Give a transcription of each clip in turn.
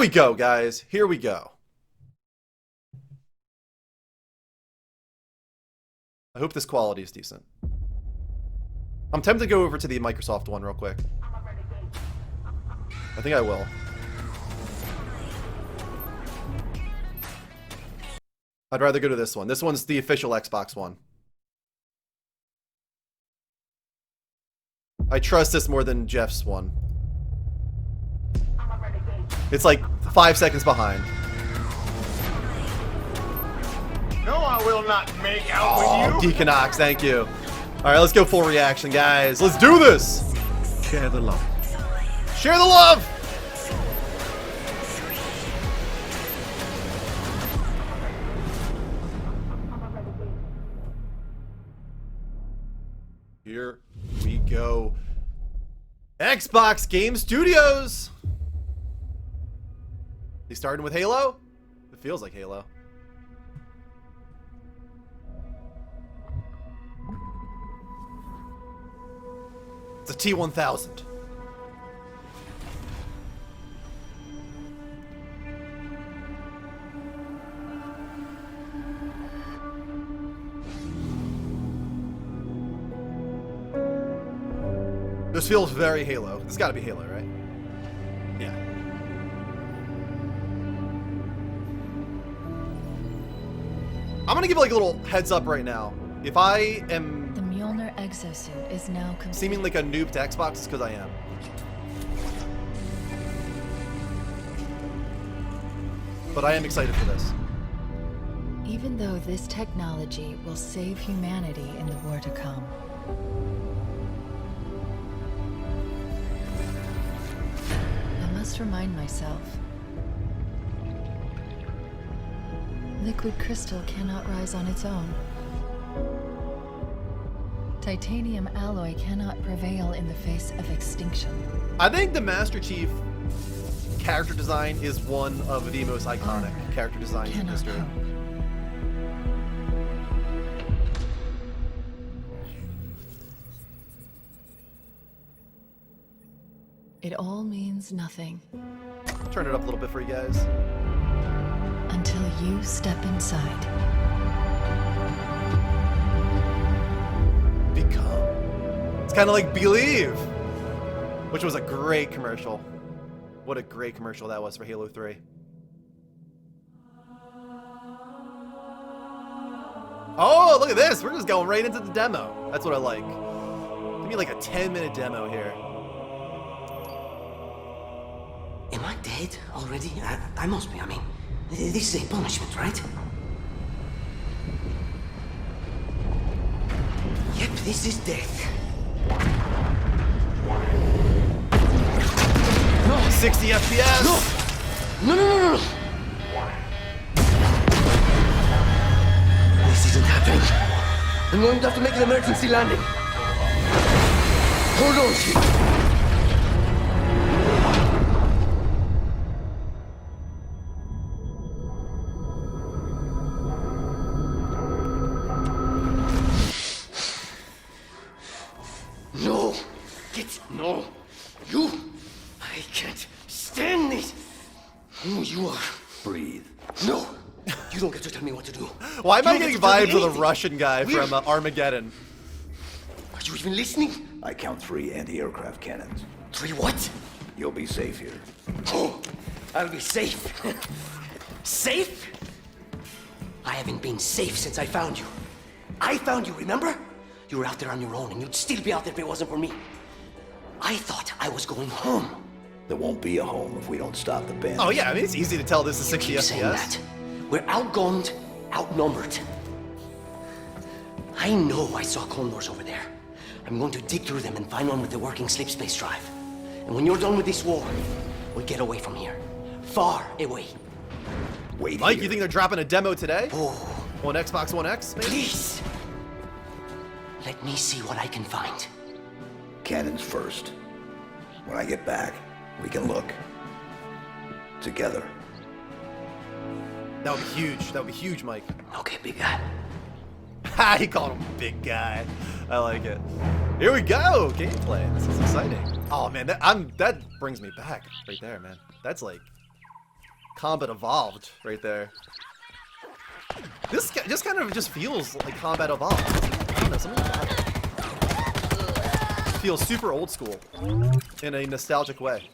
we go, guys. Here we go. I hope this quality is decent. I'm tempted to go over to the Microsoft one real quick. I think I will. I'd rather go to this one. This one's the official Xbox one. I trust this more than Jeff's one. It's like 5 seconds behind. No, I will not make out with you. Deacon Ox, thank you. Alright, let's go full reaction, guys. Let's do this! Share the love. Share the love! Here we go. Xbox Game Studios! They starting with Halo? It feels like Halo. It's a T-1000. This feels very Halo. This has got to be Halo, right? Yeah. I'm gonna give like a little heads up right now. If I am The Mjolnir exosuit is now complete. seeming like a noob to Xbox, it's because I am. But I am excited for this. Even though this technology will save humanity in the war to come, I must remind myself. Liquid crystal cannot rise on its own. Titanium alloy cannot prevail in the face of extinction. I think the Master Chief character design is one of the most iconic Armor character designs in cannot history. hope. It all means nothing Turn it up a little bit for you guys. until you step inside. Become. It's kind of like Believe, which was a great commercial. What a great commercial that was for Halo 3. Oh, look at this. We're just going right into the demo. That's what I like. Give me like a 10-minute demo here. Am I dead already? I must be. I mean, this is a punishment, right? Yep, this is death. 60 FPS. No! This isn't happening. I'm going to have to make an emergency landing. Hold on, Chief. No, you! I can't stand this! Who you are? Breathe. No! You don't get to tell me what to do. Why am I You don't getting get to tell me vibes of the anything. Russian guy We're- from Armageddon? Are you even listening? I count 3 anti-aircraft cannons. 3 what? You'll be safe here. Oh, I'll be safe. Safe? I haven't been safe since I found you. I found you, remember? You were out there on your own, and you'd still be out there if it wasn't for me. I thought I was going home. There won't be a home if we don't stop the bandits. Oh yeah, I mean it's easy to tell this is 60 Keep saying FPS. that. We're outgunned, outnumbered. I know I saw condors over there. I'm going to dig through them and find one with the working slipspace drive. And when you're done with this war, we'll get away from here. Far away. Wait Mike, here. you think they're dropping a demo today? Oh, On Xbox One X, maybe? please. Let me see what I can find. Cannons first. When I get back, we can look. Together. That would be huge. That would be huge, Mike. Okay, big guy. Ha! He called him big guy. I like it. Here we go. Gameplay. This is exciting. Oh man, that brings me back right there, man. That's like combat evolved right there. This just kind of just feels like combat evolved. I don't know, something about it. It feels super old school in a nostalgic way.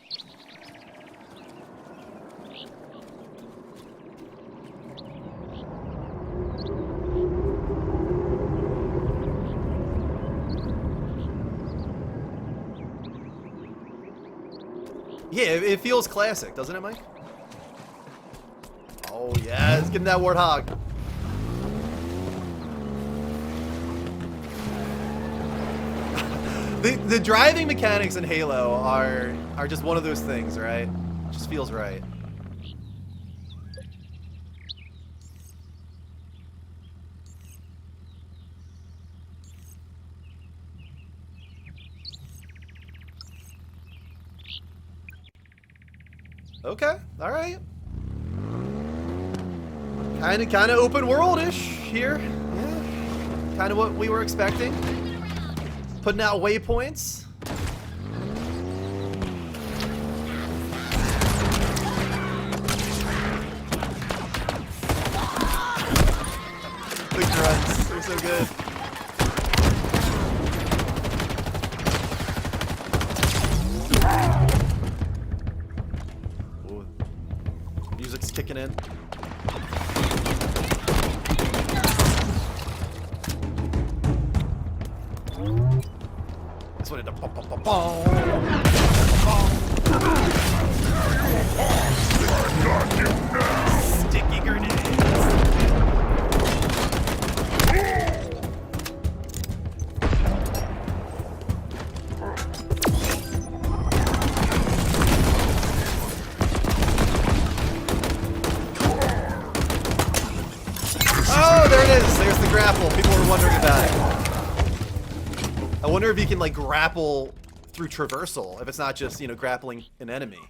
Yeah, it feels classic, doesn't it, Mike? Oh yeah, let's get in that warthog. The driving mechanics in Halo are just one of those things, right? It just feels right. Okay, all right. Kind of open world-ish here. Yeah, kind of what we were expecting. Putting out waypoints. The grunts, they're so good. Ooh. Music's kicking in. That's what it does. Sticky grenades. Oh, there it is. There's the grapple. People were wondering about it. I wonder if you can like grapple through traversal, if it's not just, you know, grappling an enemy.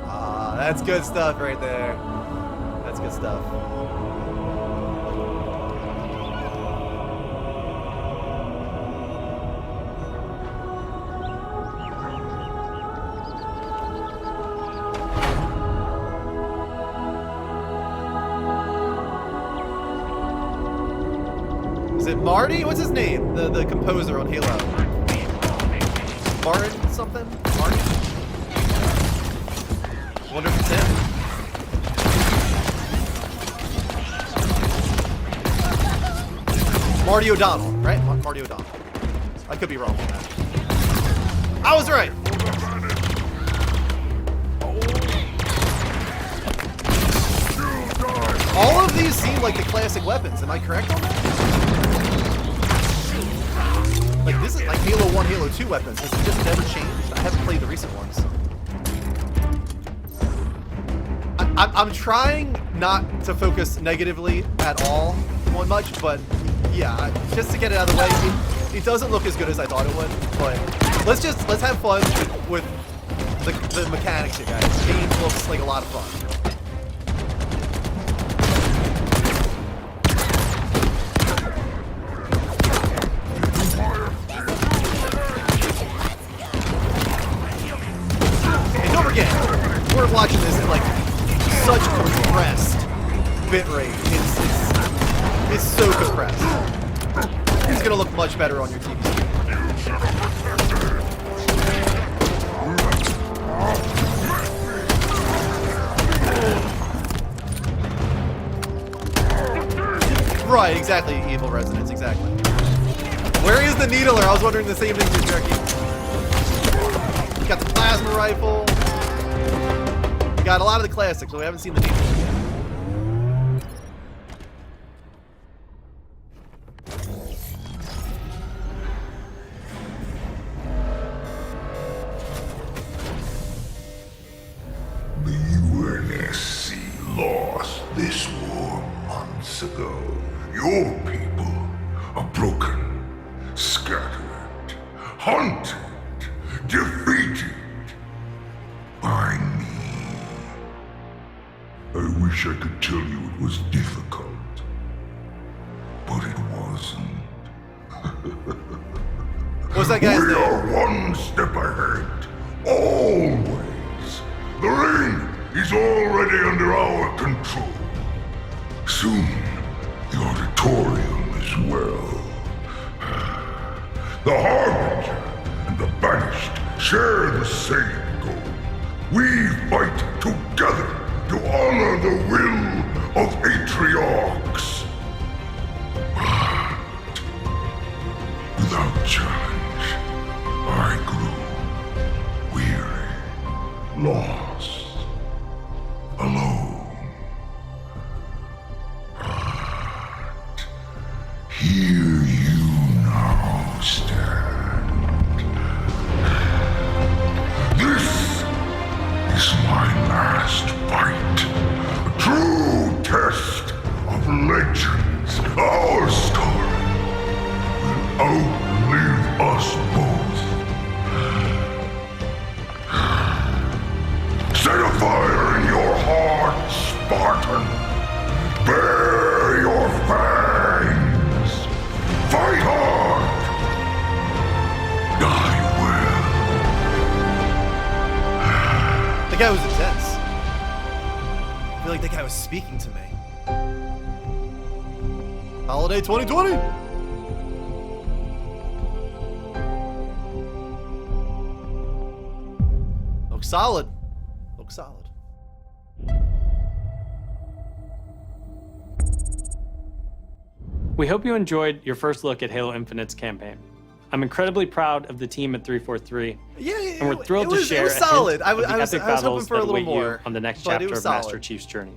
Ah, that's good stuff right there. That's good stuff. Is it Marty? What's his name? The composer on Halo. Martin something? Marty? Wonder if it's him. Marty O'Donnell, right? Marty O'Donnell. I could be wrong with that. I was right! All of these seem like the classic weapons. Am I correct on that? Like, this is like Halo 1, Halo 2 weapons. Has it just never changed? I haven't played the recent ones. I'm trying not to focus negatively at all on much, but yeah, just to get it out of the way, it doesn't look as good as I thought it would. But let's have fun with the mechanics here, guys. The game looks like a lot of fun. We're watching this at like such compressed bitrate. It's so compressed. It's gonna look much better on your TV screen. Right, exactly. Evil Resonance, exactly. Where is the Needler? I was wondering the same thing for Jerky. Got the plasma rifle. Got a lot of the classics, but we haven't seen the Needler yet. The UNSC lost this war months ago. Your people are broken, scattered, hunted, defeated by me. I wish I could tell you it was difficult, but it wasn't. What's that guy's We name? are one step ahead. Always. The ring is already under our control. Soon, the auditorium as well. The Harbinger and the Banished share the same goal. We fight together to honor the will of Atriarchs. But without challenge, I grew weary, lost, alone. But here you now stand. This is my last fight. A true test of legends. Our story will outlive us both. Set a fire in your heart, Spartan. Bare your fangs. Fight hard. Die well. The guy was intense. I feel like that guy was speaking to me. Holiday 2020! Looks solid. Looks solid. We hope you enjoyed your first look at Halo Infinite's campaign. I'm incredibly proud of the team at 343, Yeah, and we're thrilled to share it was solid. a hint of the epic I was hoping battles for a that little await you more, on the next but it chapter was of Master solid. Chief's journey.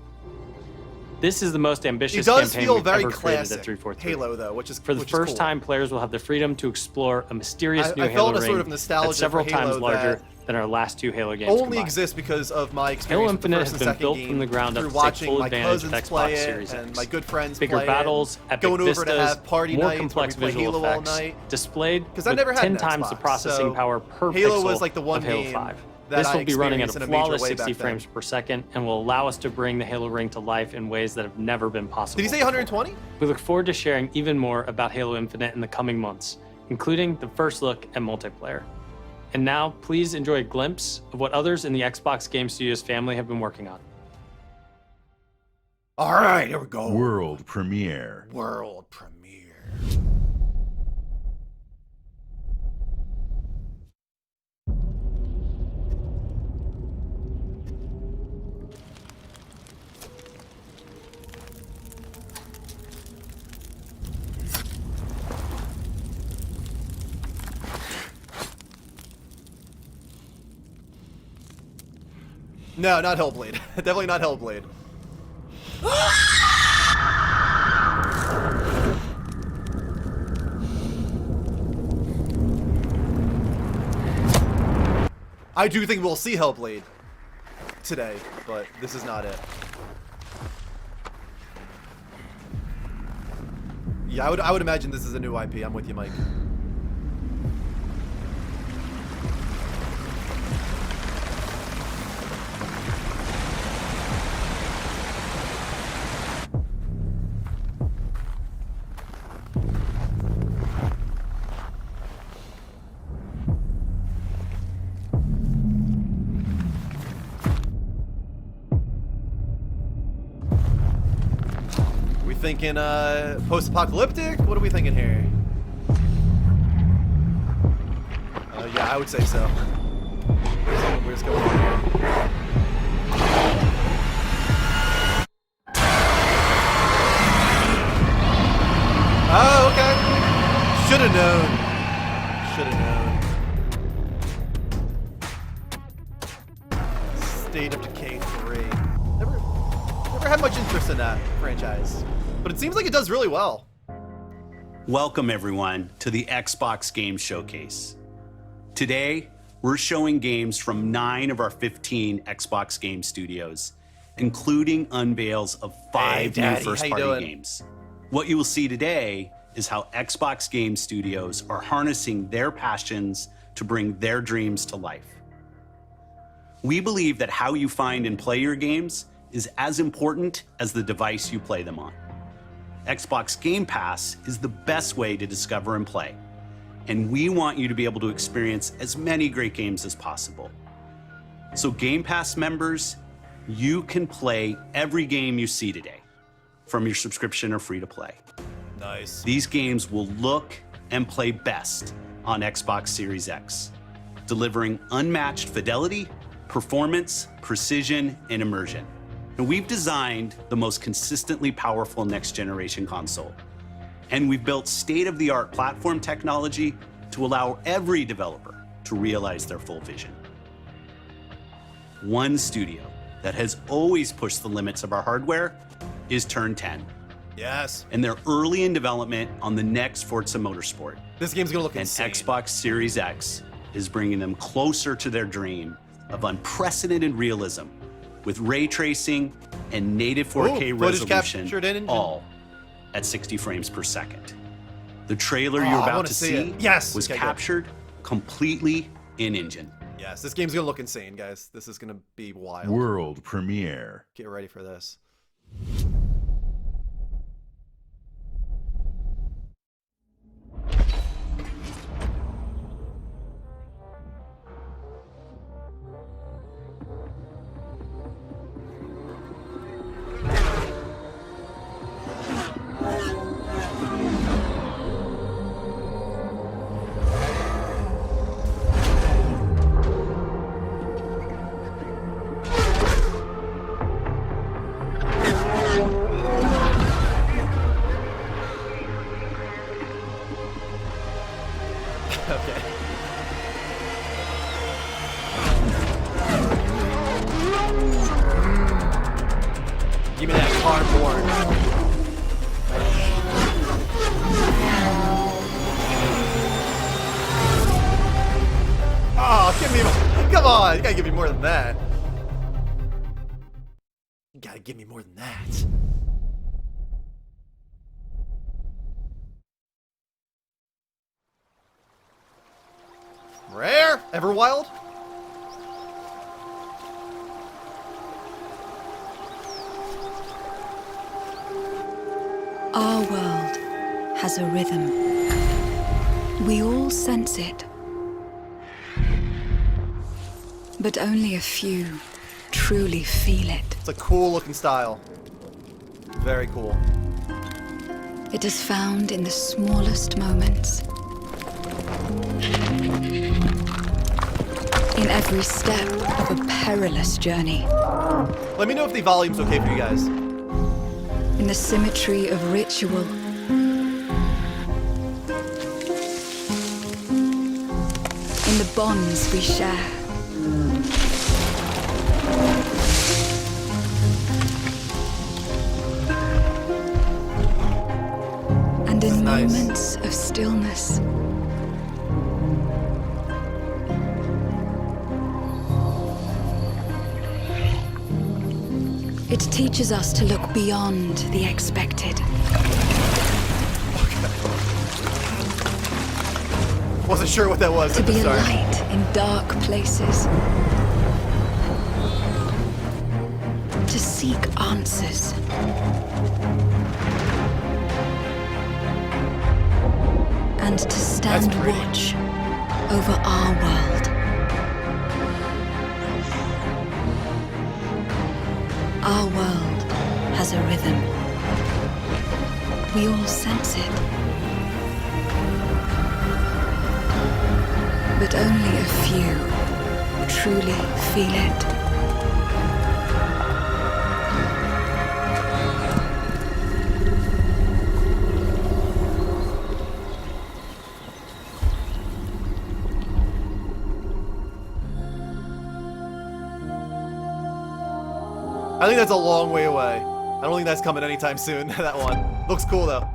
This is the most ambitious It does campaign feel we've very ever created classic at 343. Halo, though, which is For the first cool. time, players will have the freedom to explore a mysterious new I Halo felt a ring sort of nostalgia that's several for Halo times larger that than our last two Halo games only combined. exists because of my Halo experience with the Infinite first has and been second built game from the ground up through to take watching full my advantage of cousins Xbox play it Series and X. my good friends Bigger play battles, it, epic going over vistas, to have party more nights complex where we play visual Halo effects, all night. displayed Because with I never had 10 an times the Xbox, processing so power per Halo pixel was like the one of Halo game 5. that This I will be running at experienced a in a major flawless way 60 back then. frames per second and will allow us to bring the Halo ring to life in ways that have never been possible. Did he say before. 120? We look forward to sharing even more about Halo Infinite in the coming months, including the first look at multiplayer. And now, please enjoy a glimpse of what others in the Xbox Game Studios family have been working on. All right, here we go. World premiere. World premiere. No, not Hellblade. Definitely not Hellblade. I do think we'll see Hellblade today, but this is not it. Yeah, I would imagine this is a new IP. I'm with you, Mike. Thinking post-apocalyptic? What are we thinking here? Yeah, I would say so. Where's going on here? Oh, okay. Should have known. Should have known. State of Decay 3. Never had much interest in that franchise. But it seems like it does really well. Welcome everyone to the Xbox Game Showcase. Today, we're showing games from 9 of our 15 Xbox Game Studios, including unveils of 5 new first-party games. What you will see today is how Xbox Game Studios are harnessing their passions to bring their dreams to life. We believe that how you find and play your games is as important as the device you play them on. Xbox Game Pass is the best way to discover and play. and we want you to be able to experience as many great games as possible. So Game Pass members, you can play every game you see today from your subscription or free to play. Nice. These games will look and play best on Xbox Series X, delivering unmatched fidelity, performance, precision, and immersion. And we've designed the most consistently powerful next-generation console. And we've built state-of-the-art platform technology to allow every developer to realize their full vision. One studio that has always pushed the limits of our hardware is Turn 10. Yes. And they're early in development on the next Forza Motorsport. This game's gonna look And insane. Xbox Series X is bringing them closer to their dream of unprecedented realism with ray tracing and native 4K Ooh, footage resolution, captured in engine. all at 60 frames per second. The trailer you're I about wanna to see see it. Yes. was Okay, good. captured completely in engine. Yes, this game's gonna look insane, guys. This is gonna be wild. World premiere. Get ready for this. Okay. Give me that cardboard. Oh, give me more. Come on, you gotta give me more than that. You gotta give me more than that. Rare? Everwild? Our world has a rhythm. We all sense it. But only a few truly feel it. It's a cool looking style. Very cool. It is found in the smallest moments. In every step of a perilous journey. Let me know if the volume's okay for you guys. In the symmetry of ritual. In the bonds we share. And in Nice. moments of stillness. It teaches us to look beyond the expected. Wasn't sure what that was. To I'm be a sorry. light in dark places. To seek answers. And to stand That's pretty. watch over our world. Our world has a rhythm. We all sense it. But only a few truly feel it. I think that's a long way away. I don't think that's coming anytime soon, that one. Looks cool though.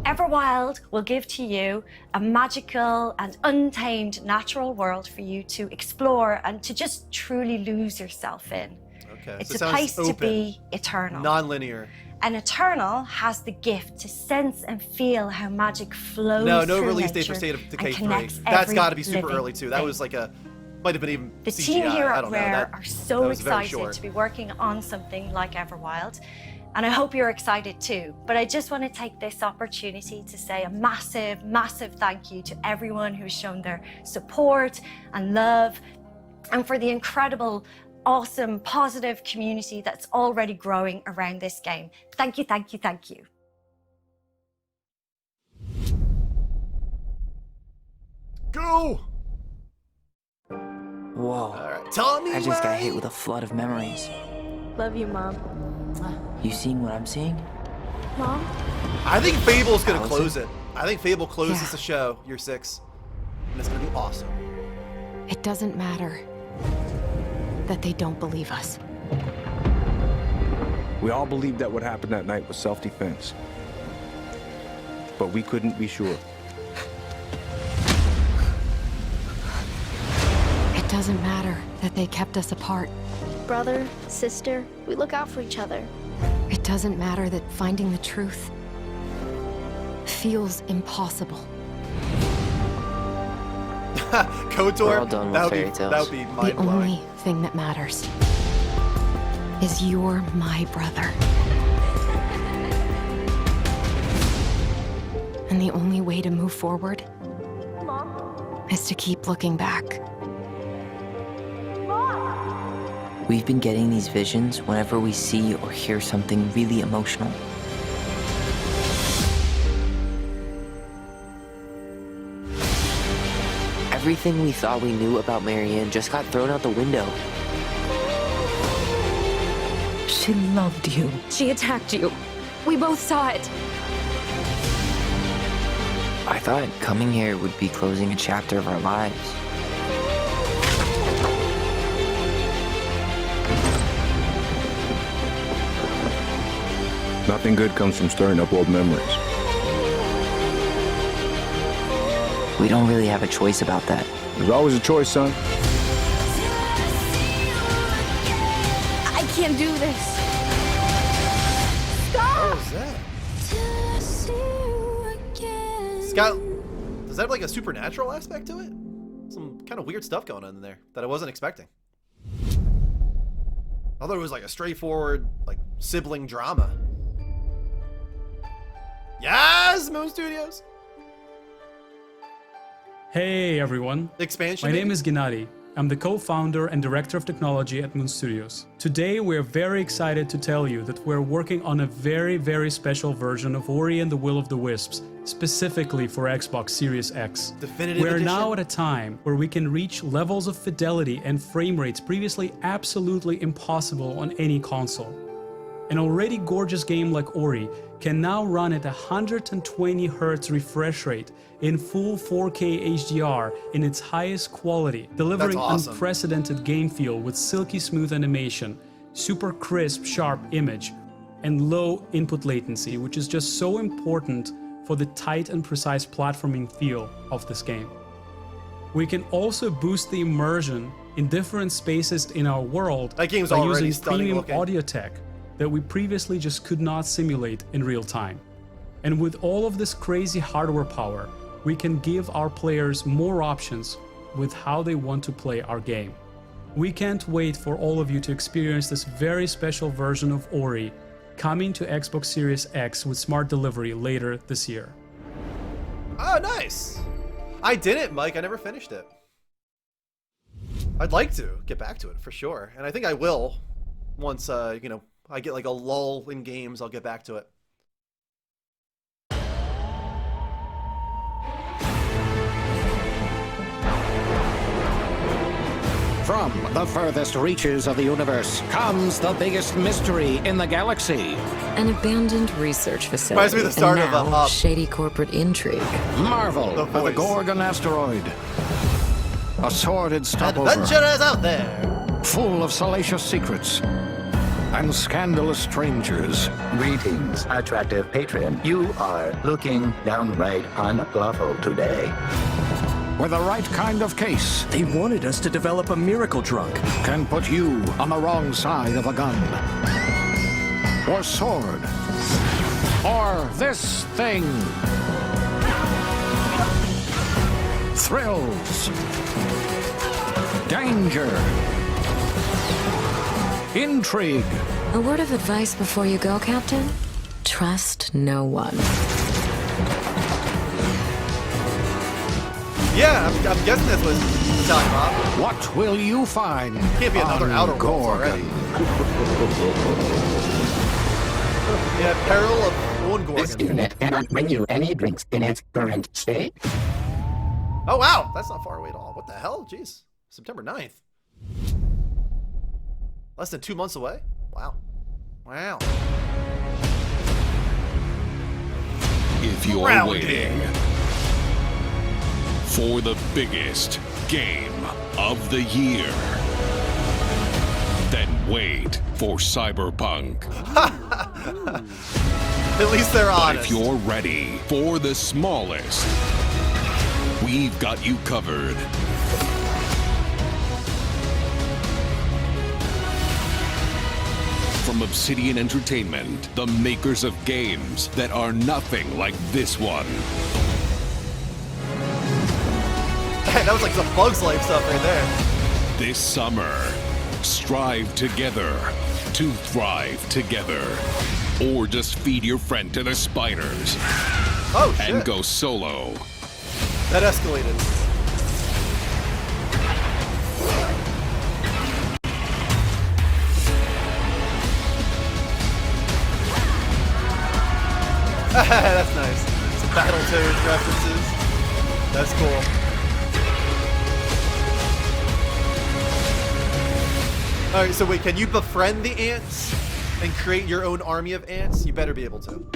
Everwild will give to you a magical and untamed natural world for you to explore and to just truly lose yourself in. Okay. It's so it a sounds place to open, be eternal. non-linear. And Eternal has the gift to sense and feel how magic flows No through release date for nature State of and Decay 3. connects That's every got to be super living early too. That thing. was like a, might have been even The CGI. team here I at don't know. Rare That are so was very excited short. to be working on something like Everwild. And I hope you're excited too. But I just want to take this opportunity to say a massive, massive thank you to everyone who's shown their support and love, and for the incredible, awesome, positive community that's already growing around this game. Thank you, thank you, thank you. Go! Whoa. All right, tell me I just got why. hit with a flood of memories. Love you, Mom. You seeing what I'm seeing? Mom? I think Fable's gonna Allison? close it. I think Fable closes Yeah. the show, year 6. And it's gonna be awesome. It doesn't matter that they don't believe us. We all believed that what happened that night was self-defense. But we couldn't be sure. It doesn't matter that they kept us apart. Brother, sister, we look out for each other. It doesn't matter that finding the truth feels impossible. KOTOR, We're all done with fairy tales. that would be The mind-blowing. only thing that matters is you're my brother. And the only way to move forward is to keep looking back. We've been getting these visions whenever we see or hear something really emotional. Everything we thought we knew about Marianne just got thrown out the window. She loved you. She attacked you. We both saw it. I thought coming here would be closing a chapter of our lives. Nothing good comes from stirring up old memories. We don't really have a choice about that. There's always a choice, son. I can't do this. What was that? It's got, does that have like a supernatural aspect to it? Some kind of weird stuff going on in there that I wasn't expecting. I thought it was like a straightforward, like, sibling drama. Yes, Moon Studios! Hey everyone. Expansion. My name is Gennady. I'm the co-founder and director of technology at Moon Studios. Today we're very excited to tell you that we're working on a very, very special version of Ori and the Will of the Wisps, specifically for Xbox Series X. Definitive We're edition? now at a time where we can reach levels of fidelity and frame rates previously absolutely impossible on any console. An already gorgeous game like Ori can now run at 120 Hz refresh rate in full 4K HDR in its highest quality, delivering awesome. unprecedented game feel with silky smooth animation, super crisp, sharp image, and low input latency, which is just so important for the tight and precise platforming feel of this game. We can also boost the immersion in different spaces in our world That game's by already using stunning premium looking. audio tech that we previously just could not simulate in real time. And with all of this crazy hardware power, we can give our players more options with how they want to play our game. We can't wait for all of you to experience this very special version of Ori coming to Xbox Series X with smart delivery later this year. Oh, nice. I didn't, Mike. I never finished it. I'd like to get back to it for sure. And I think I will once, you know, I get like a lull in games, I'll get back to it. From the furthest reaches of the universe comes the biggest mystery in the galaxy. An abandoned research facility. Reminds me of the start and of now, Up. shady corporate intrigue. Marvel of the Gorgon asteroid. A sordid stopover. Adventurers out there! Full of salacious secrets and scandalous strangers. Greetings, attractive patron. You are looking downright unlawful today. With the right kind of case, they wanted us to develop a miracle drug. Can put you on the wrong side of a gun. Or sword. Or this thing. Thrills. Danger. Intrigue. A word of advice before you go, Captain? Trust no one. Yeah, I'm guessing that's what he's talking about. What will you find? Can't be another Outer Worlds already. Yeah, Peril of Ungorgon. This unit cannot bring you any drinks in its current state. Oh, wow. That's not far away at all. What the hell? Jeez. September 9th. Less than 2 months away? Wow. Wow. If you're waiting for the biggest game of the year, then wait for Cyberpunk. At least they're honest. But if you're ready for the smallest, we've got you covered. From Obsidian Entertainment, the makers of games that are nothing like this one. Hey, that was like some Bugs Life stuff right there. This summer, strive together to thrive together. Or just feed your friend to the spiders. Oh, shit. And go solo. That escalated. That's nice. Some Battletoads references. That's cool. Alright, so wait, can you befriend the ants and create your own army of ants? You better be able to.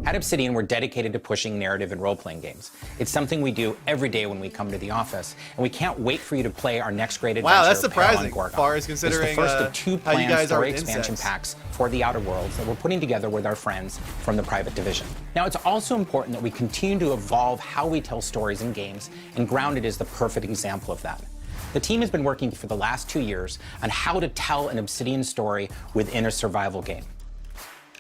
At Obsidian, we're dedicated to pushing narrative and role-playing games. It's something we do every day when we come to the office, and we can't wait for you to play our next great adventure. Wow, that's surprising, Peril on Gorgon. far as considering it's the first of two how you planned guys are story with expansion insects. packs for the Outer Worlds that we're putting together with our friends from the Private Division. Now, it's also important that we continue to evolve how we tell stories in games, and Grounded is the perfect example of that. The team has been working for the last 2 years on how to tell an Obsidian story within a survival game.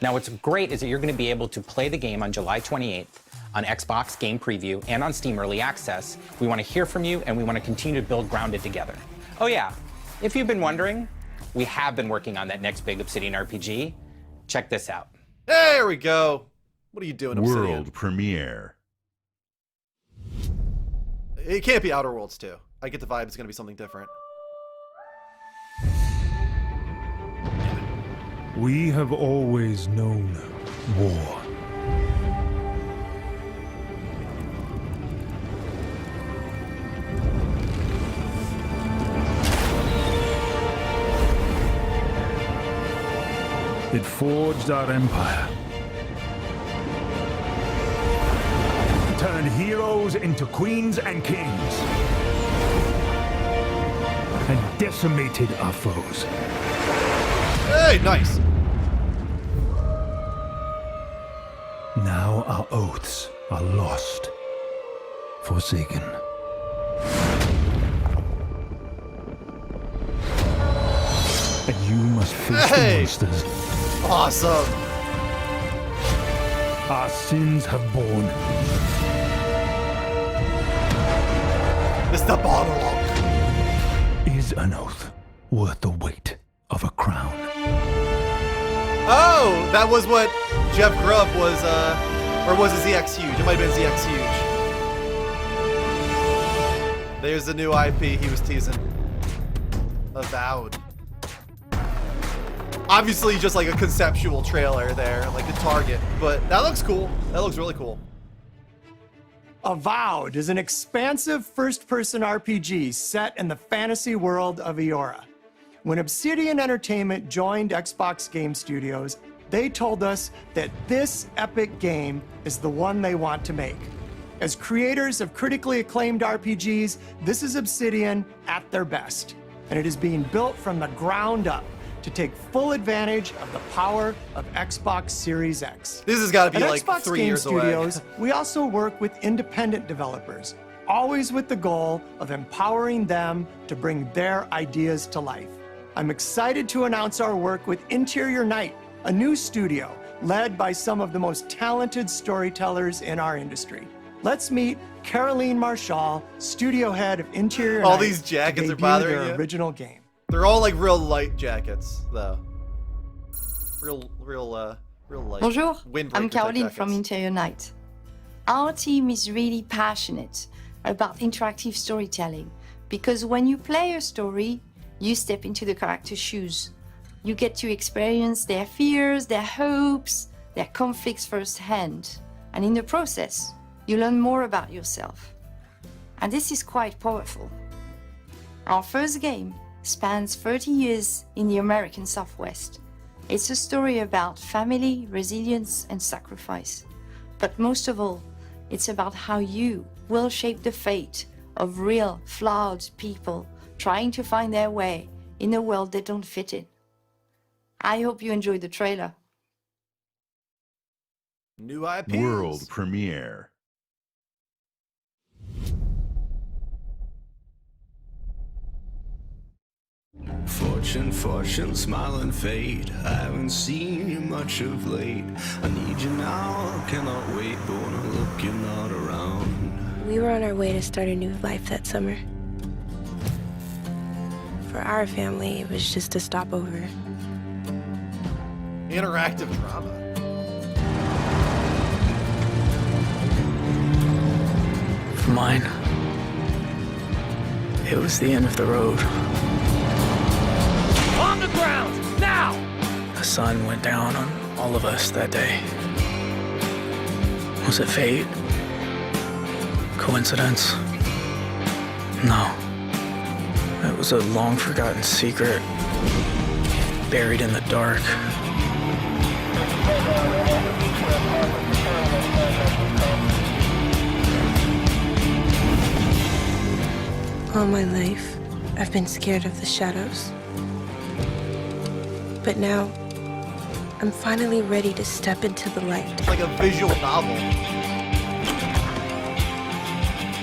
Now, what's great is that you're going to be able to play the game on July 28th on Xbox Game Preview and on Steam Early Access. We want to hear from you, and we want to continue to build Grounded together. Oh yeah, if you've been wondering, we have been working on that next big Obsidian RPG. Check this out. There we go. What are you doing, Obsidian? World premiere. It can't be Outer Worlds 2. I get the vibe it's going to be something different. We have always known war. It forged our empire. Turned heroes into queens and kings. And decimated our foes. Hey, nice. Now our oaths are lost, forsaken. And you must face the monsters. Awesome. Our sins have borne. Mr. Bartolok. Is an oath worth the weight of a crown? Oh, that was what Jeff Grubb was, or was it ZX Huge? It might have been ZX Huge. There's the new IP he was teasing. Avowed. Obviously just like a conceptual trailer there, like a target, but that looks cool. That looks really cool. Avowed is an expansive first-person RPG set in the fantasy world of Eora. When Obsidian Entertainment joined Xbox Game Studios, they told us that this epic game is the one they want to make. As creators of critically acclaimed RPGs, this is Obsidian at their best, and it is being built from the ground up to take full advantage of the power of Xbox Series X. This has got to be At like Xbox 3 Game years Studios, away. we also work with independent developers, always with the goal of empowering them to bring their ideas to life. I'm excited to announce our work with Interior Night, a new studio led by some of the most talented storytellers in our industry. Let's meet Caroline Marshall, studio head of Interior Night. All these jackets to are debut bothering their you? original game. They're all like real light jackets, though. Real light. Bonjour, windbreaker I'm type Caroline jackets. from Interior Night. Our team is really passionate about interactive storytelling because when you play a story, you step into the character's shoes. You get to experience their fears, their hopes, their conflicts firsthand. And in the process, you learn more about yourself. And this is quite powerful. Our first game spans 30 years in the American Southwest. It's a story about family, resilience, and sacrifice. But most of all, it's about how you will shape the fate of real, flawed people trying to find their way in a world they don't fit in. I hope you enjoyed the trailer. New IPs. World premiere. Fortune, smiling fate. I haven't seen you much of late. I need you now, cannot wait. But when I look, you're not around. We were on our way to start a new life that summer. For our family, it was just a stopover. Interactive drama. For mine, it was the end of the road. On the ground, now! The sun went down on all of us that day. Was it fate? Coincidence? No. It was a long-forgotten secret, buried in the dark. All my life, I've been scared of the shadows. But now, I'm finally ready to step into the light. It's like a visual novel.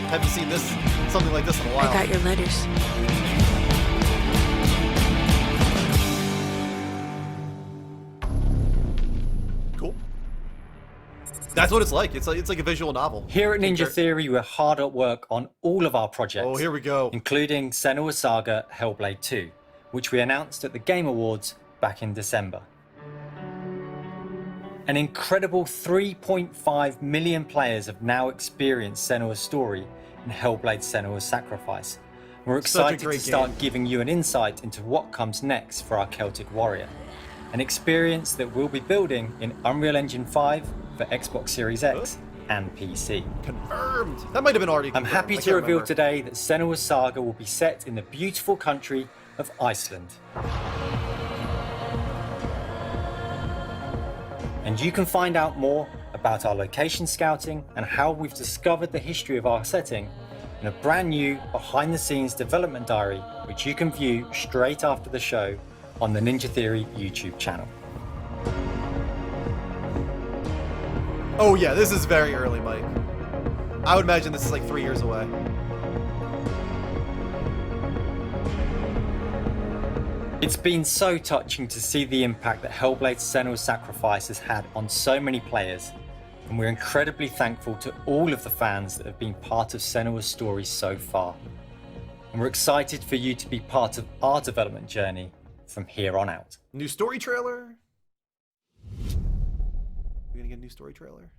Haven't seen something like this in a while. I got your letters. Cool. That's what it's like. It's like a visual novel. Here at Ninja Theory, we're hard at work on all of our projects. Oh, here we go. Including Senua's Saga Hellblade 2, which we announced at the Game Awards back in December. An incredible 3.5 million players have now experienced Senua's story in Hellblade: Senua's Sacrifice. We're excited to start giving you an insight into what comes next for our Celtic warrior. An experience that we'll be building in Unreal Engine 5 for Xbox Series X and PC. Confirmed! That might have been already confirmed. I'm happy to reveal today that Senua's Saga will be set in the beautiful country of Iceland. And you can find out more about our location scouting and how we've discovered the history of our setting in a brand new behind-the-scenes development diary, which you can view straight after the show on the Ninja Theory YouTube channel. Oh yeah, this is very early, Mike. I would imagine this is like 3 years away. It's been so touching to see the impact that Hellblade: Senua's Sacrifice has had on so many players, and we're incredibly thankful to all of the fans that have been part of Senua's story so far. And we're excited for you to be part of our development journey from here on out. New story trailer? We gonna get a new story trailer?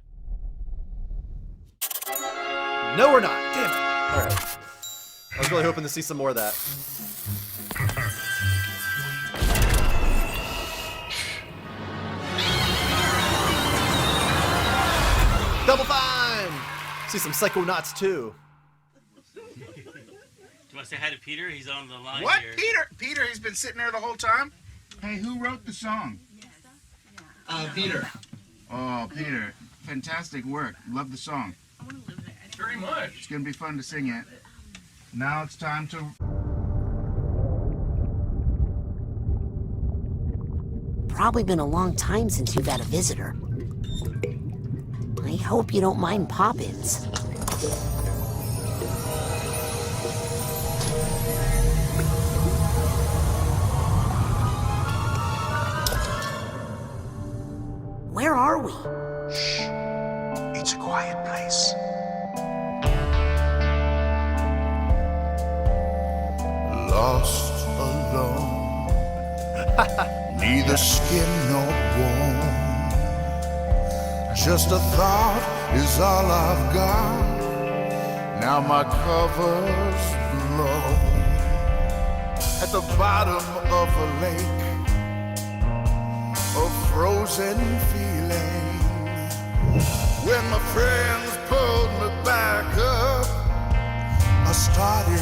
No, we're not. Damn it. All right. I was really hoping to see some more of that. Double fine! See some Psychonauts too. Do you want to say hi to Peter? He's on the line What? here. Peter, he's been sitting there the whole time? Hey, who wrote the song? Peter. Oh, Peter. Fantastic work. Love the song. Very much. It's going to be fun to sing it. Now it's time to... Probably been a long time since you've had a visitor. I hope you don't mind pop-ins. Where are we? Shh. It's a quiet place. Lost alone Neither skin nor bone. Just a thought is all I've got. Now my cover's blown. At the bottom of a lake, a frozen feeling. When my friends pulled me back up, I started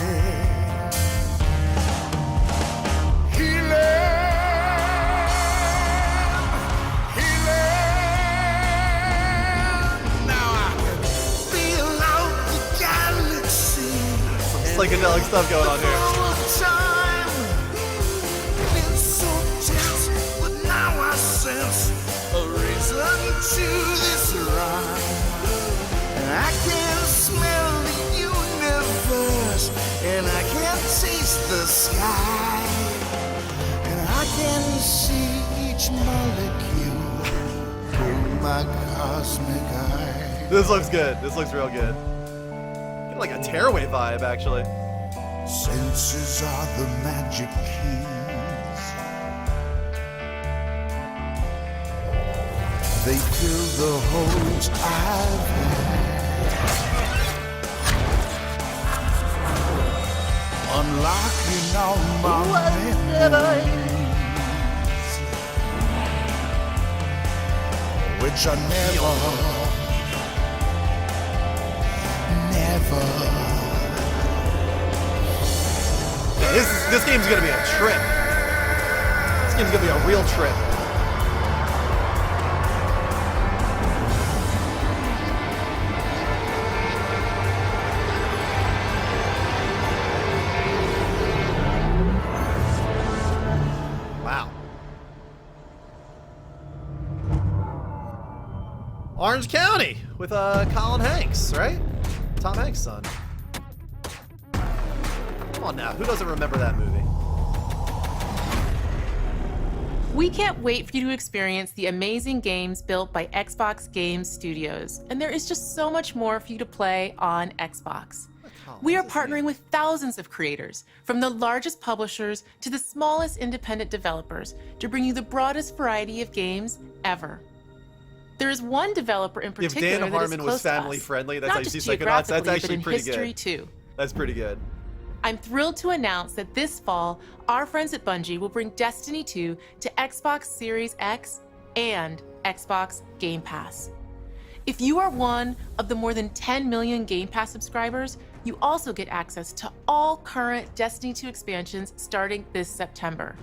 healing. Now I can feel out the galaxy. Some psychedelic stuff going on here. A reason to this rhyme. And I can smell the universe, and I can taste the sky, and I can see each molecule through my cosmic eye. This looks good. This looks real good. Get like a Tearaway vibe, actually. Senses are the magic keys. They fill the holes I've had, unlocking all my memories, which I never. This game's gonna be a trip. This game's gonna be a real trip. Orange County with Colin Hanks, right? Tom Hanks' son. Come on now, who doesn't remember that movie? We can't wait for you to experience the amazing games built by Xbox Game Studios, and there is just so much more for you to play on Xbox. We are partnering with thousands of creators, from the largest publishers to the smallest independent developers, to bring you the broadest variety of games ever. There is one developer in particular if Dan that Harmon is was close to family us, friendly, that's not actually just Psychonauts. That's geographically, actually but in pretty history good. too. That's pretty good. I'm thrilled to announce that this fall, our friends at Bungie will bring Destiny 2 to Xbox Series X and Xbox Game Pass. If you are one of the more than 10 million Game Pass subscribers, you also get access to all current Destiny 2 expansions starting this September.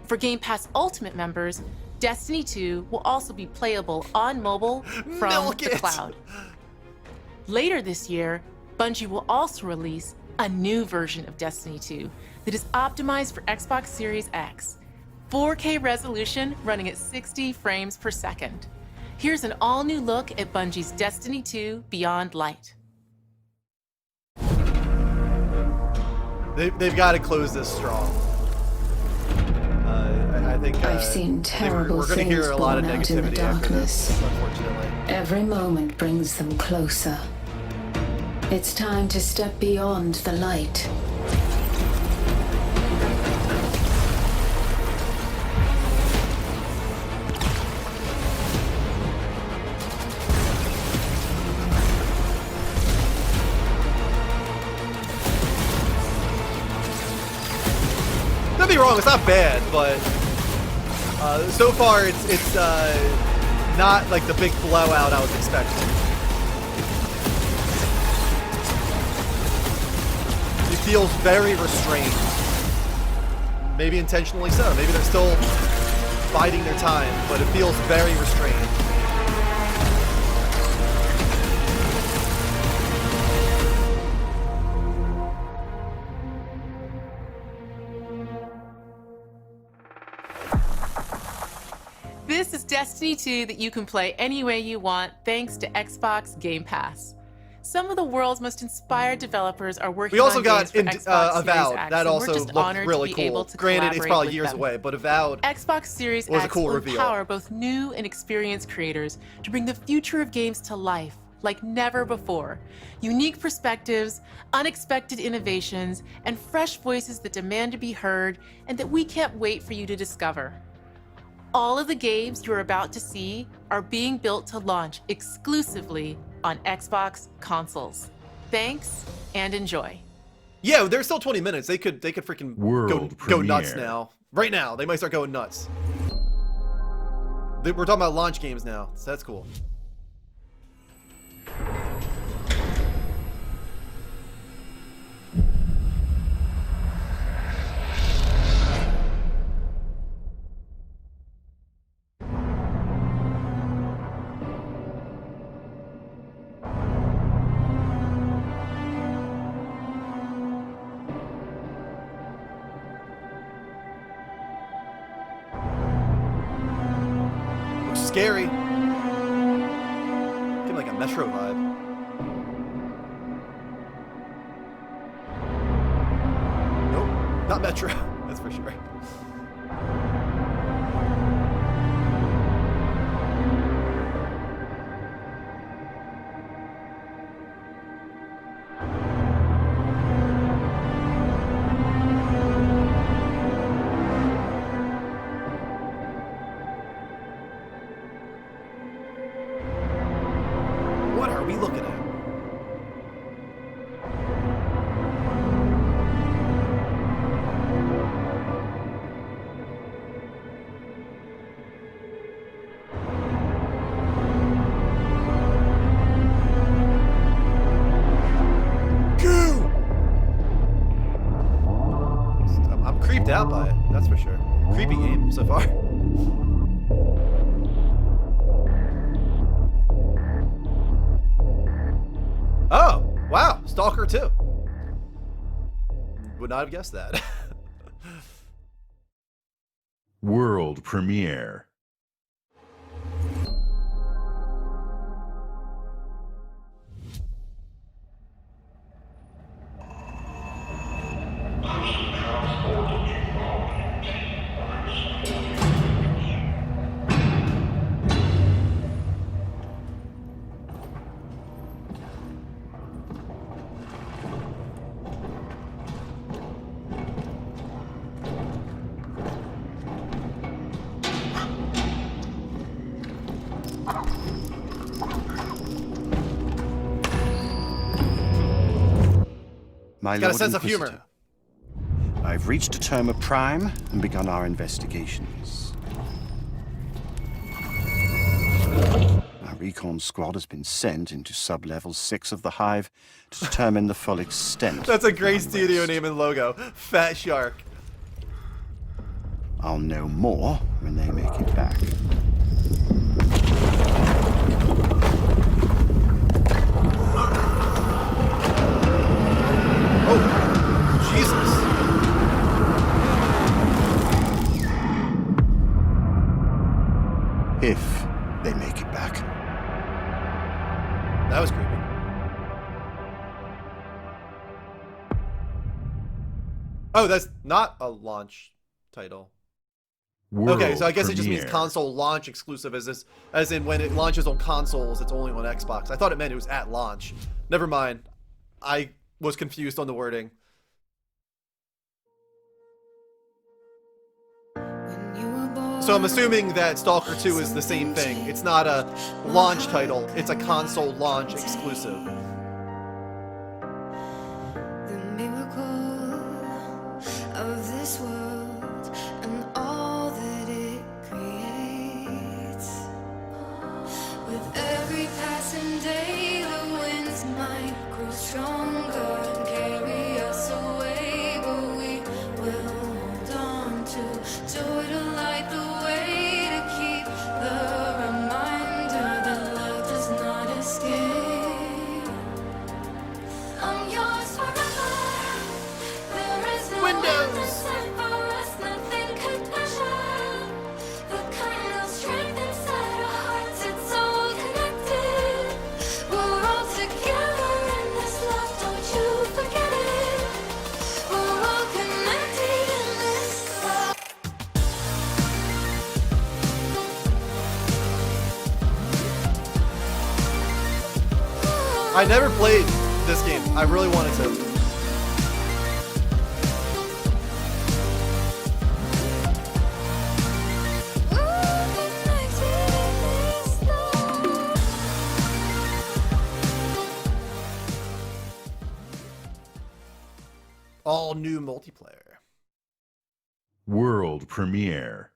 For Game Pass Ultimate members, Destiny 2 will also be playable on mobile from the cloud. Later this year, Bungie will also release a new version of Destiny 2 that is optimized for Xbox Series X, 4K resolution running at 60 frames per second. Here's an all-new look at Bungie's Destiny 2 Beyond Light. They've got to close this strong. I think I've seen terrible we're going to hear a lot of things born out in the negativity after darkness. this, unfortunately. Every moment brings them closer. It's time to step beyond the light. Don't be wrong, it's not bad, but so far it's not like the big blowout I was expecting. It feels very restrained. Maybe intentionally so. Maybe they're still biding their time, but it feels very restrained. This is Destiny 2 that you can play any way you want thanks to Xbox Game Pass. Some of the world's most inspired developers are working We also on got games for Xbox Avowed. Series X, That and also we're just looked honored really to be cool. able to Granted, it's collaborate probably with years them. away, but Avowed Xbox Series was a X cool will reveal. empower both new and experienced creators to bring the future of games to life like never before. Unique perspectives, unexpected innovations, and fresh voices that demand to be heard and that we can't wait for you to discover. All of the games you're about to see are being built to launch exclusively on Xbox consoles. Thanks and enjoy. Yeah, there's still 20 minutes. They could freaking go nuts premiere. now. Right now, they might start going nuts. We're talking about launch games now, so that's cool. Looks scary. Give like a Metro vibe. Nope, not Metro. That's for sure. What are we looking at? Goo! I'm creeped out by it, that's for sure. Creepy game so far. Oh, wow, Stalker 2. Would not have guessed that. World premiere. My Got a Lord sense of Inquisitor, humor. I've reached a term of prime and begun our investigations. Our recon squad has been sent into sub-level 6 of the Hive to determine the full extent. That's a great studio name and logo. Fat Shark. I'll know more when they make it back. Oh, Jesus. If they make it back. That was creepy. Oh, that's not a launch title. Okay, so I guess it just means console launch exclusive, as in when it launches on consoles, it's only on Xbox. I thought it meant it was at launch. Never mind. I was confused on the wording. So I'm assuming that Stalker 2 is the same thing. It's not a launch title, it's a console launch exclusive. Of this world and all that it creates. With every passing day, the winds might grow stronger and carry us away, but we will hold on to joy to light the way, to keep the reminder that love does not escape. I never played this game. I really wanted to. All new multiplayer. World premiere.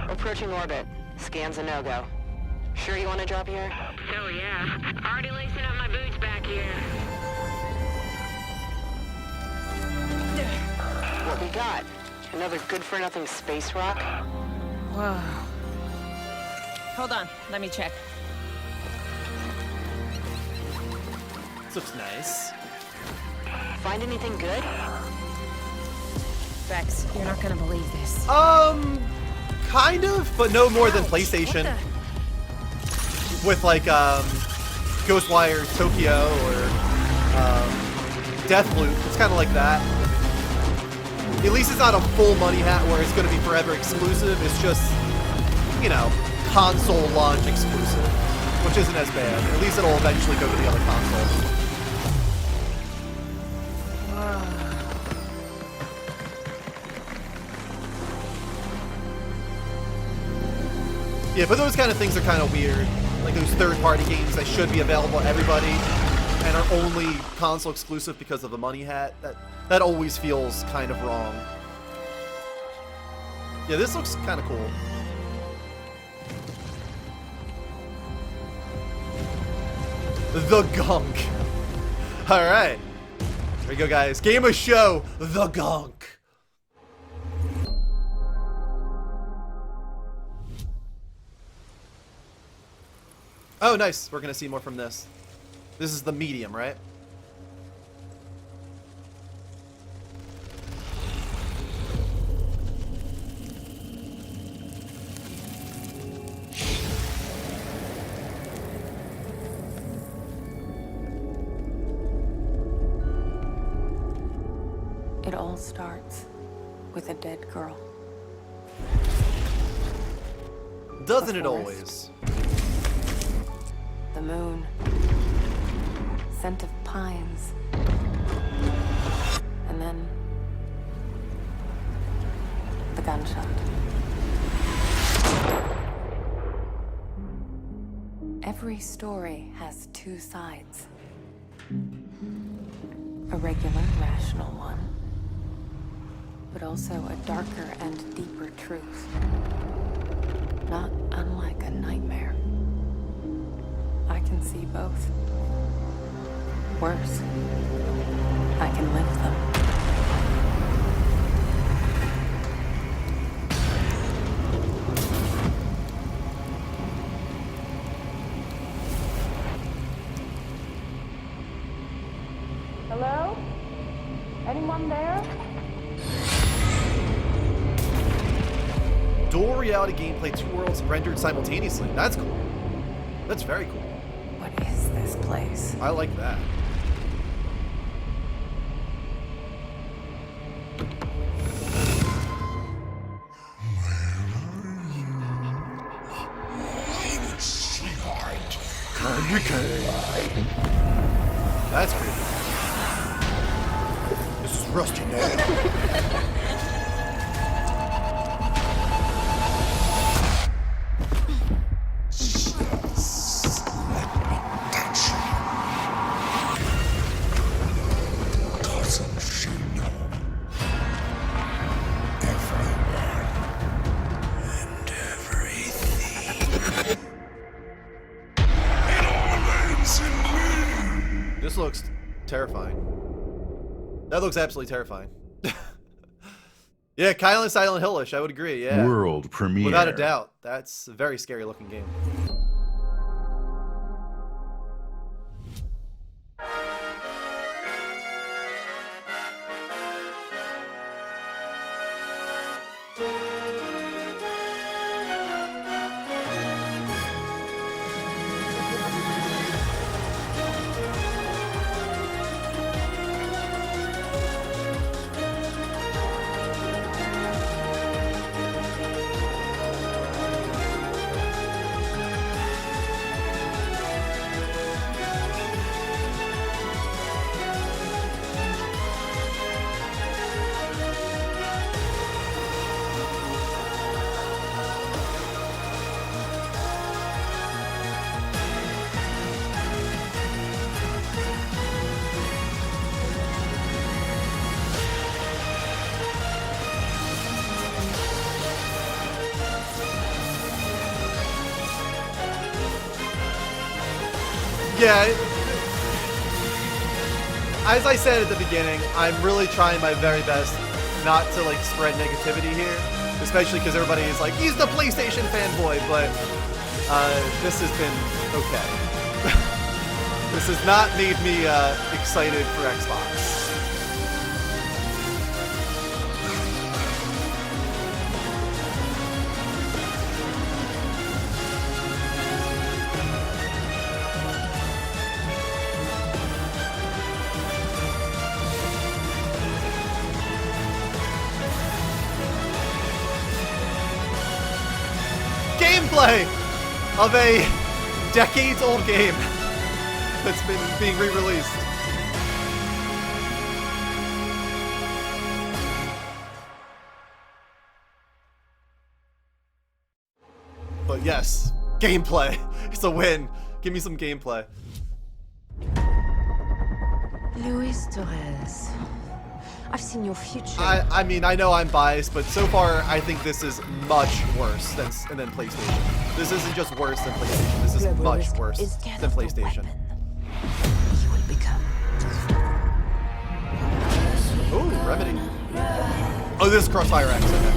Approaching orbit. Scan's a no-go. Sure you want to drop here? Hell yeah. Already lacing up my boots back here. What we got? Another good-for-nothing space rock? Whoa. Hold on, let me check. This looks nice. Find anything good? Vex, you're not gonna believe this. Kind of, but no more than PlayStation. With like Ghostwire Tokyo or Deathloop. It's kind of like that. At least it's not a full money hat where it's going to be forever exclusive. It's just, you know, console launch exclusive, which isn't as bad. At least it'll eventually go to the other consoles. Yeah, but those kind of things are kind of weird. Like those third-party games that should be available to everybody and are only console exclusive because of the money hat. That always feels kind of wrong. Yeah, this looks kind of cool. The Gunk. All right. Here we go, guys. Game of show, The Gunk. Oh, nice. We're going to see more from this. This is the medium, right? It all starts with a dead girl. Doesn't it forest. always? The moon. Scent of pines. And then the gunshot. Every story has two sides. A regular, rational one, but also a darker and deeper truth. Not unlike a nightmare. I can see both. Worse, I can live them. Hello? Anyone there? Dual reality gameplay, 2 worlds rendered simultaneously. That's cool. That's very cool. What is this place? I like that. That's creepy. This is Rusty Man. This looks terrifying. That looks absolutely terrifying. Yeah, Kyle and Silent Hillish, I would agree, yeah. World premiere. Without a doubt. That's a very scary looking game. Yeah. As I said at the beginning, I'm really trying my very best not to like spread negativity here, especially because everybody is like, he's the PlayStation fanboy, but this has been okay. This has not made me excited for Xbox. Gameplay of a decades-old game that's been being re-released. But yes, gameplay. It's a win. Give me some gameplay. Luis Torres. I've seen your future. I mean, I know I'm biased, but so far I think this is much worse than PlayStation. This isn't just worse than PlayStation. This is much worse than PlayStation. You will become. Ooh, Remedy. Oh, this is Crossfire X. Okay.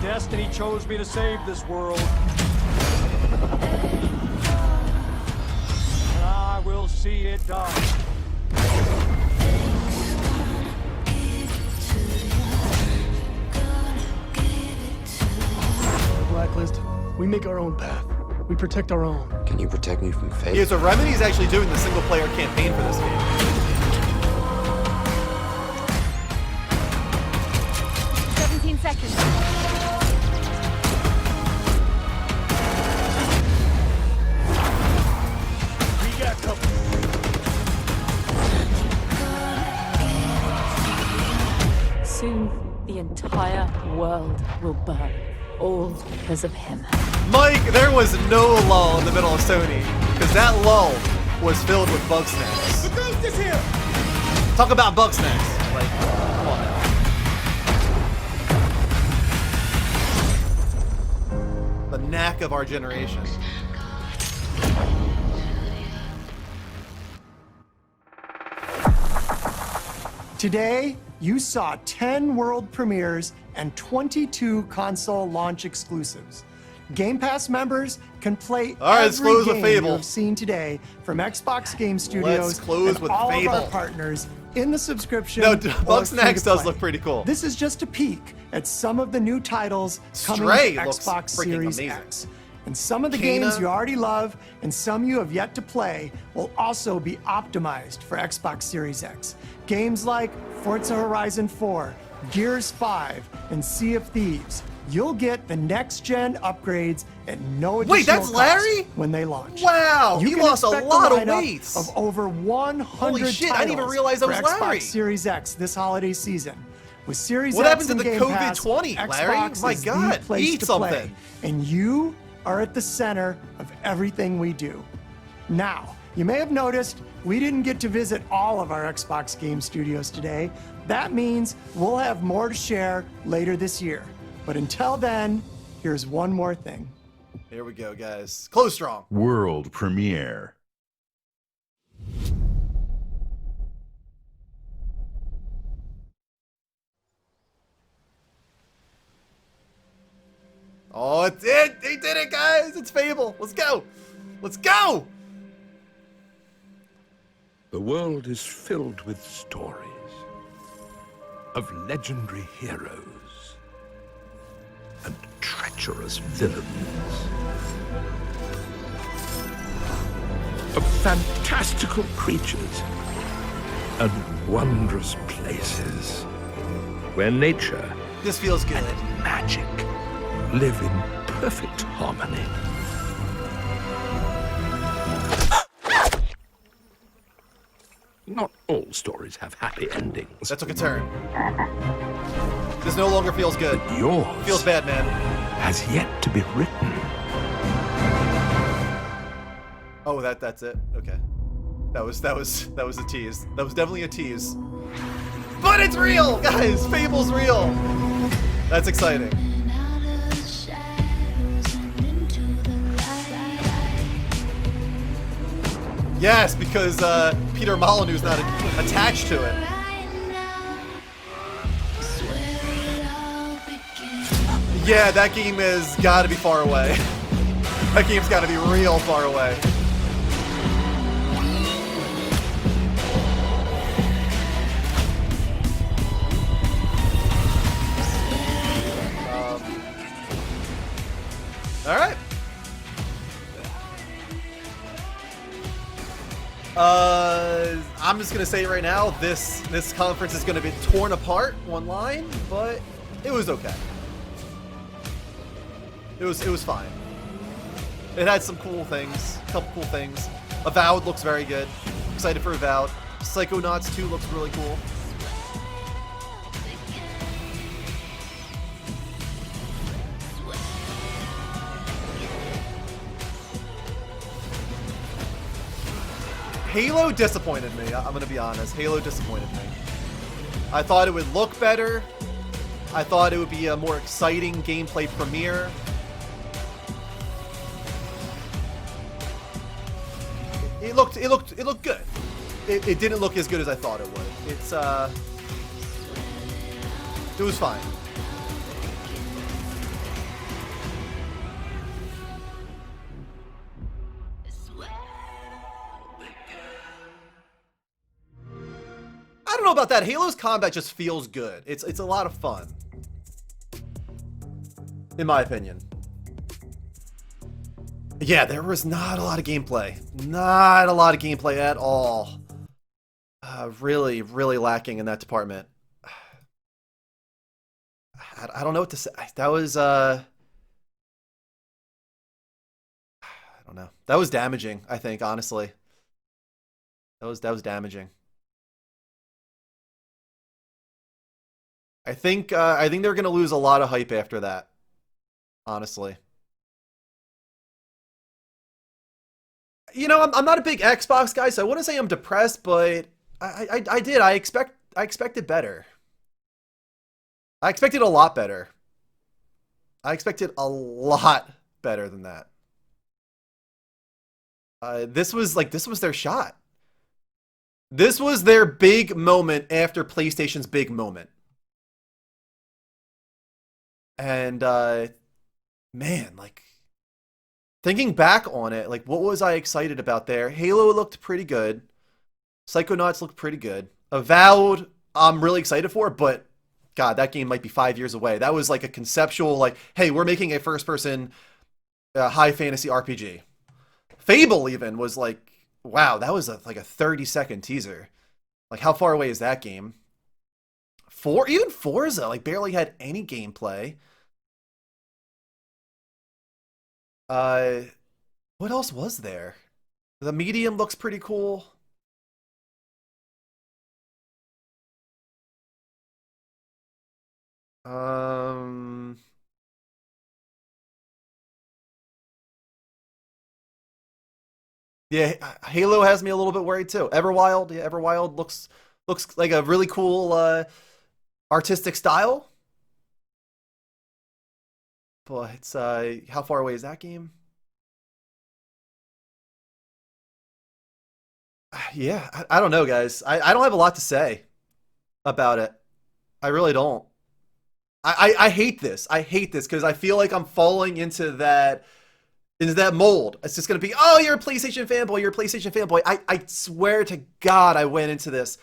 Destiny chose me to save this world. And I will see it done. Blacklist. We make our own path. We protect our own. Can you protect me from fate? Yeah, so Remedy's actually doing the single-player campaign for this game. 17 seconds. We got company. Soon, the entire world will burn. All because of him. Mike, there was no lull in the middle of Sony, because that lull was filled with bug snacks. The ghost is here! Talk about bug snacks. Like, come on now. The knack of our generation. Today, you saw 10 world premieres and 22 console launch exclusives. Game Pass members can play every game you have seen today from Xbox Game Studios and all of our partners in the subscription. No, Bugsnax does look pretty cool. This is just a peek at some of the new titles coming to Xbox Series X. And some of the games you already love and some you have yet to play will also be optimized for Xbox Series X. Games like Forza Horizon 4, Gears 5, and Sea of Thieves. You'll get the next-gen upgrades at no additional cost when they launch. Wow, you he can lost a expect lot the of lineup weight. Of over 100 Holy shit, titles I didn't even realize that for was Larry. Xbox Series X this holiday season. With Series What X happened to and the Game Pass, COVID-20, Larry? Xbox My is God, the place eat to something. play. And you are at the center of everything we do. Now, you may have noticed we didn't get to visit all of our Xbox Game Studios today. That means we'll have more to share later this year. But until then, here's one more thing. Here we go, guys. Close strong. World premiere. Oh, it did! They did it, guys! It's Fable. Let's go! Let's go! The world is filled with stories of legendary heroes and treacherous villains, of fantastical creatures and wondrous places where nature this feels good. And magic live in perfect harmony. Not all stories have happy endings. That took a turn. This no longer feels good. But yours feels bad, man. Has yet to be written. Oh, that's it. Okay. That was a tease. That was definitely a tease. But it's real, guys. Fable's real. That's exciting. Yes, because Peter Molyneux's not attached to it. Yeah, that game has got to be far away. That game's got to be real far away. All right. I'm just gonna say right now, this conference is gonna be torn apart online, but it was okay. It was fine. It had some cool things, a couple cool things. Avowed looks very good. Excited for Avowed. Psychonauts 2 looks really cool. Halo disappointed me, I'm gonna be honest. Halo disappointed me. I thought it would look better. I thought it would be a more exciting gameplay premiere. It looked good. It didn't look as good as I thought it would. It was fine. I don't know about that. Halo's combat just feels good. It's a lot of fun. In my opinion. Yeah, there was not a lot of gameplay. Not a lot of gameplay at all. Really, really lacking in that department. I don't know what to say. That was, I don't know. That was damaging, I think, honestly. That was damaging. I think they're gonna lose a lot of hype after that. Honestly. You know, I'm not a big Xbox guy, so I wouldn't say I'm depressed, but I expected better. I expected a lot better. I expected a lot better than that. This was their shot. This was their big moment after PlayStation's big moment. And man, like, thinking back on it, like, what was I excited about there? Halo looked pretty good. Psychonauts looked pretty good. Avowed, I'm really excited for, but God, that game might be 5 years away. That was like a conceptual, like, hey, we're making a first-person high fantasy RPG. Fable even was like, wow, that was like a 30-second teaser. Like, how far away is that game? Even Forza, like, barely had any gameplay. What else was there? The Medium looks pretty cool. Yeah, Halo has me a little bit worried too. Everwild, yeah, Everwild looks like a really cool artistic style. But it's how far away is that game? Yeah, I don't know, guys. I don't have a lot to say about it. I really don't. I hate this. I hate this because I feel like I'm falling into that mold. It's just gonna be, oh, you're a PlayStation fanboy, you're a PlayStation fanboy. I swear to God, I went into this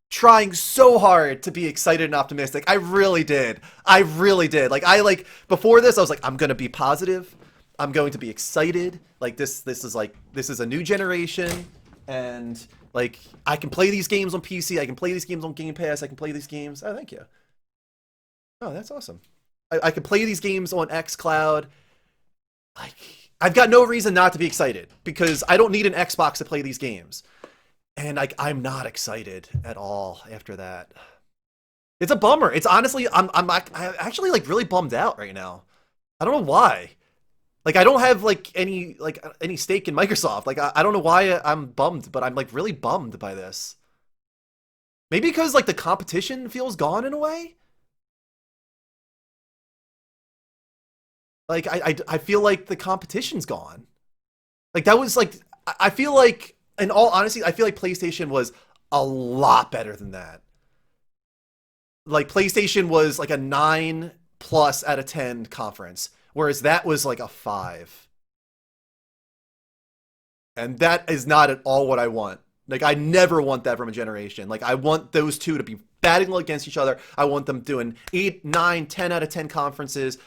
trying so hard to be excited and optimistic. I really did. I really did. Like, before this, I was like, I'm gonna be positive. I'm going to be excited. Like, this is a new generation, and like, I can play these games on PC. I can play these games on Game Pass. I can play these games. Oh, thank you. Oh, that's awesome. I can play these games on xCloud. Like, I've got no reason not to be excited because I don't need an Xbox to play these games. And I'm not excited at all after that. It's a bummer. It's honestly, I'm actually like really bummed out right now. I don't know why. Like, I don't have like any stake in Microsoft. Like, I don't know why I'm bummed, but I'm like really bummed by this. Maybe because like the competition feels gone in a way. Like, I feel like the competition's gone. Like, that was like, I feel like in all honesty, I feel like PlayStation was a lot better than that. Like, PlayStation was like a 9+ out of 10 conference, whereas that was like a 5. And that is not at all what I want. Like, I never want that from a generation. Like, I want those two to be battling against each other. I want them doing 8, 9, 10 out of 10 conferences,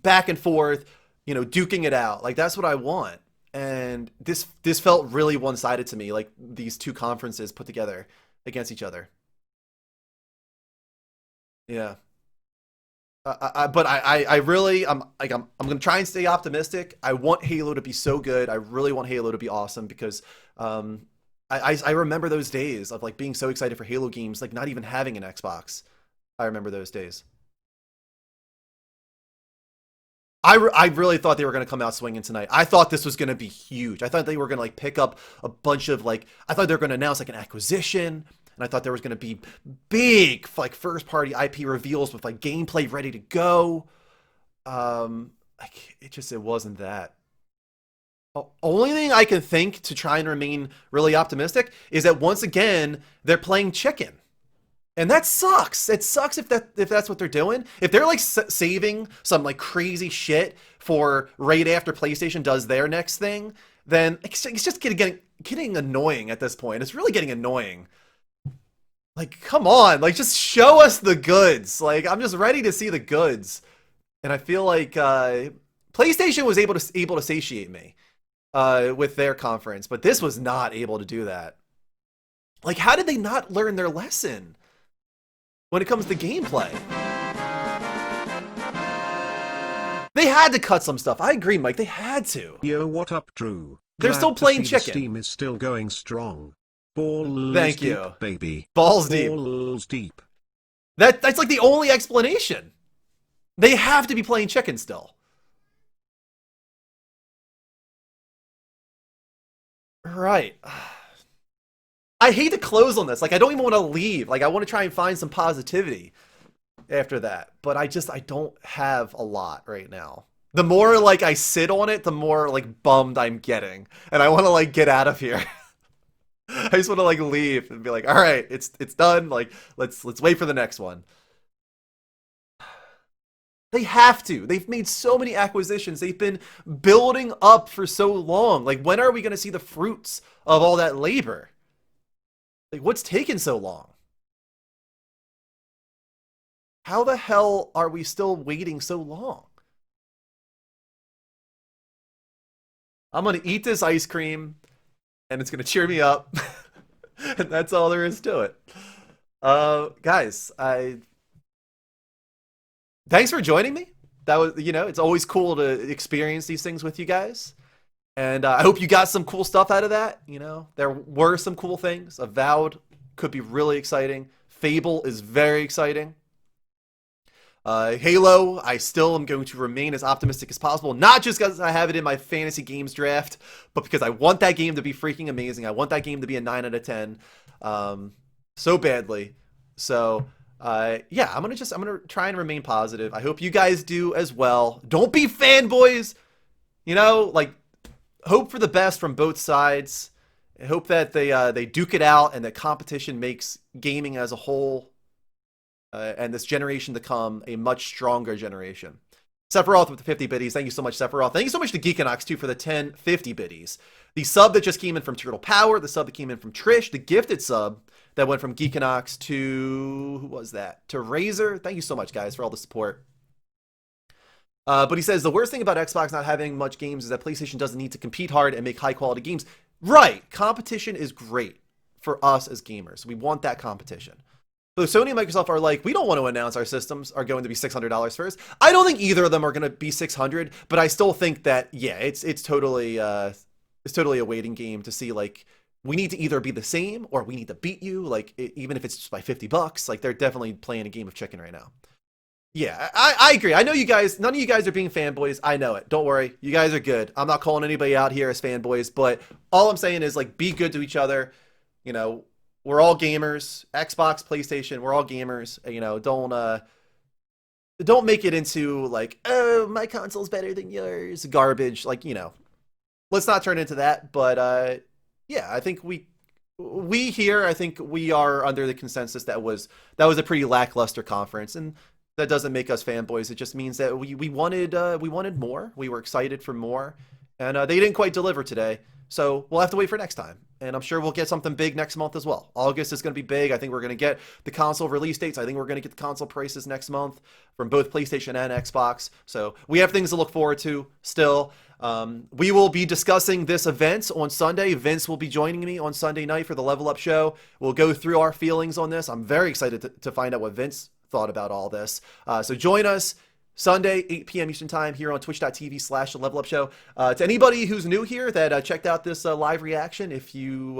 back and forth, you know, duking it out. Like, that's what I want. And this felt really one-sided to me, like these two conferences put together against each other. Yeah. But I really, I'm gonna try and stay optimistic. I want Halo to be so good. I really want Halo to be awesome because I remember those days of like being so excited for Halo games, like not even having an Xbox. I remember those days. I really thought they were going to come out swinging tonight. I thought this was going to be huge. I thought they were going to like pick up a bunch of like, I thought they were going to announce like an acquisition. And I thought there was going to be big like first party IP reveals with like gameplay ready to go. Like it wasn't that. Only thing I can think to try and remain really optimistic is that once again, they're playing chicken. And that sucks. It sucks if that's what they're doing. If they're like saving some like crazy shit for right after PlayStation does their next thing, then it's just getting annoying at this point. It's really getting annoying. Like, come on, like just show us the goods. Like, I'm just ready to see the goods. And I feel like PlayStation was able to satiate me with their conference, but this was not able to do that. Like, how did they not learn their lesson when it comes to gameplay? They had to cut some stuff. I agree, Mike. They had to. Yo, what up, Drew? They're Glad still to playing see the chicken. Steam is still going strong. Balls Thank deep, you. baby. Balls deep. Balls deep. That's like the only explanation. They have to be playing chicken still. Right. I hate to close on this. Like, I don't even want to leave. Like, I want to try and find some positivity after that. But I don't have a lot right now. The more, like, I sit on it, the more, like, bummed I'm getting. And I want to, like, get out of here. I just want to, like, leave and be like, all right, it's done. Like, let's wait for the next one. They have to. They've made so many acquisitions. They've been building up for so long. Like, when are we going to see the fruits of all that labor? Like, what's taken so long? How the hell are we still waiting so long? I'm going to eat this ice cream, and it's going to cheer me up. And that's all there is to it. Guys, thanks for joining me. That was, it's always cool to experience these things with you guys. And I hope you got some cool stuff out of that. There were some cool things. Avowed could be really exciting. Fable is very exciting. Halo, I still am going to remain as optimistic as possible. Not just because I have it in my fantasy games draft, but because I want that game to be freaking amazing. I want that game to be a 9 out of 10 so badly. So, yeah, I'm gonna try and remain positive. I hope you guys do as well. Don't be fanboys. Like, hope for the best from both sides. I hope that they duke it out and that competition makes gaming as a whole and this generation to come a much stronger generation. Sephiroth with the 50 biddies. Thank you so much, Sephiroth. Thank you so much to Geekanox, too, for the 1050 biddies. The sub that just came in from Turtle Power, the sub that came in from Trish, the gifted sub that went from Geekanox to, who was that? To Razor. Thank you so much, guys, for all the support. But he says, the worst thing about Xbox not having much games is that PlayStation doesn't need to compete hard and make high-quality games. Right. Competition is great for us as gamers. We want that competition. So Sony and Microsoft are like, we don't want to announce our systems are going to be $600 first. I don't think either of them are going to be $600, but I still think that, yeah, it's totally a waiting game to see, like, we need to either be the same or we need to beat you, like, even if it's just by $50. Like, they're definitely playing a game of chicken right now. Yeah, I agree. I know you guys, none of you guys are being fanboys. I know it. Don't worry. You guys are good. I'm not calling anybody out here as fanboys, but all I'm saying is, like, be good to each other. We're all gamers. Xbox, PlayStation, we're all gamers. Don't make it into, like, oh, my console's better than yours. Garbage. Like, let's not turn into that. But yeah, I think we here, I think we are under the consensus that was a pretty lackluster conference, and that doesn't make us fanboys. It just means that we wanted more. We were excited for more, and they didn't quite deliver today. So we'll have to wait for next time. And I'm sure we'll get something big next month as well. August is going to be big. I think we're going to get the console release dates. I think we're going to get the console prices next month from both PlayStation and Xbox. So we have things to look forward to still. We will be discussing this event on Sunday. Vince will be joining me on Sunday night for the Level Up show. We'll go through our feelings on this. I'm very excited to find out what Vince thought about all this. So join us Sunday, 8 p.m. Eastern Time here on twitch.tv/The Level Up Show. To anybody who's new here that checked out this live reaction, if you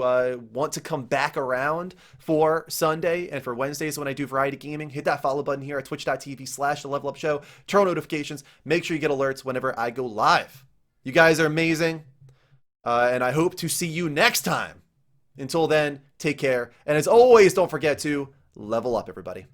want to come back around for Sunday and for Wednesdays when I do variety gaming, hit that follow button here at twitch.tv/The Level Up Show. Turn on notifications. Make sure you get alerts whenever I go live. You guys are amazing, and I hope to see you next time. Until then, take care. And as always, don't forget to level up, everybody.